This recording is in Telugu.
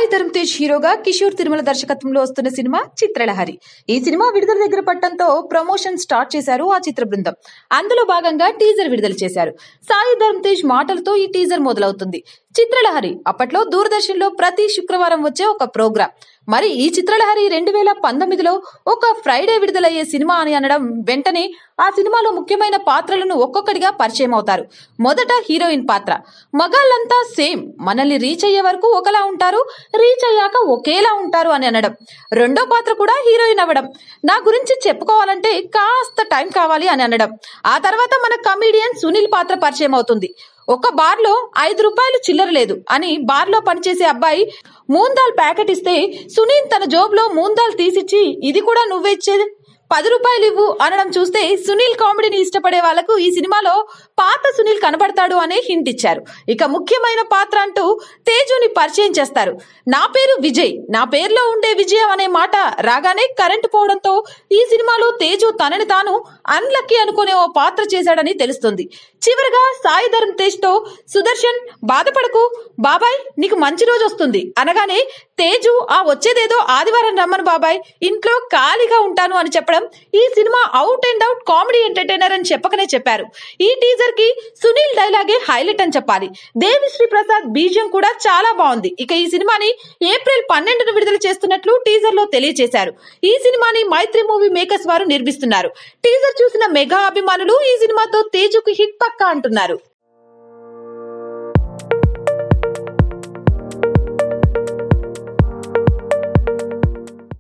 సాయి ధరమ్ తేజ్ హీరోగా కిషోర్ తిరుమల దర్శకత్వంలో వస్తున్న సినిమా చిత్రలహరి. ఈ సినిమా విడుదల దగ్గర పట్టడంతో ప్రమోషన్ స్టార్ట్ చేశారు ఆ చిత్ర బృందం. అందులో భాగంగా టీజర్ విడుదల చేశారు. సాయి ధరమ్ తేజ్ మాటలతో ఈ టీజర్ మొదలవుతుంది. చిత్రలహరి అప్పట్లో దూరదర్శన్ లో ప్రతి శుక్రవారం వచ్చే ఒక ప్రోగ్రాం. మరి ఈ చిత్రలహరి 2019లో ఒక ఫ్రైడే విడుదలయ్యే సినిమా అని అనడం వెంటనే ఆ సినిమాలో ముఖ్యమైన పాత్రలను ఒక్కొక్కటిగా పరిచయం అవుతారు. మొదట హీరోయిన్ పాత్ర. మగాళ్ళంతా సేమ్, మనల్ని రీచ్ అయ్యే వరకు ఒకలా ఉంటారు, రీచ్ అయ్యాక ఒకేలా ఉంటారు అని అనడం. రెండో పాత్ర కూడా హీరోయిన్ అవ్వడం. నా గురించి చెప్పుకోవాలంటే కాస్త టైం కావాలి అని అనడం. ఆ తర్వాత మన కమీడియన్ సునీల్ పాత్ర పరిచయం అవుతుంది. ఒక బార్ లో 5 రూపాయలు చిల్లర లేదు అని బార్ లో పనిచేసే అబ్బాయి మూందాల్ ప్యాకెట్ ఇస్తే సునీల్ తన జోబులో మూందాల్ తీసిచ్చి ఇది కూడా నువ్వే ఇచ్చేది, 10 రూపాయలు ఇవ్వు అనడం చూస్తే సునీల్ కామెడీని ఇష్టపడే వాళ్లకు ఈ సినిమాలో పాత సునీల్ కనబడతాడు అనే హింట్ ఇచ్చారు. ఇక ముఖ్యమైన పాత్ర అంటూ తేజుని పరిచయం చేస్తారు. నా పేరు విజయ్, నా పేరులో ఉండే విజయం అనే మాట రాగానే కరెంటు పోవడంతో ఈ సినిమాలో తేజు తనని తాను అన్లక్కీ అనుకునే ఓ పాత్ర చేశాడని తెలుస్తుంది. చివరగా సాయి ధరమ్ తేజ్ తో సుదర్శన్ బాధపడకు బాబాయ్, నీకు మంచి రోజు వస్తుంది అనగానే తేజు ఆ వచ్చేదేదో ఆదివారం రమ్మను బాబాయ్, ఇంట్లో ఖాళీగా ఉంటాను అని చెప్పడం ఈ cinema out and out comedy entertainer అని చెప్పకనే చెప్పారు. ఈ టీజర్ కి సునీల్ డైలాగే హైలైట్ అని చెప్పాలి. దేవిశ్రీ ప్రసాద్ బీజియం కూడా చాలా బాగుంది. ఇక ఈ సినిమాని ఏప్రిల్ 12న విడుదల చేస్తున్నట్లు టీజర్ లో తెలియజేశారు. ఈ సినిమాని మైత్రి మూవీ మేకర్స్ వారు నిర్మిస్తున్నారు. టీజర్ చూసిన మెగా అభిమానులు ఈ సినిమాతో తేజుకు హిట్ పక్కా అంటున్నారు.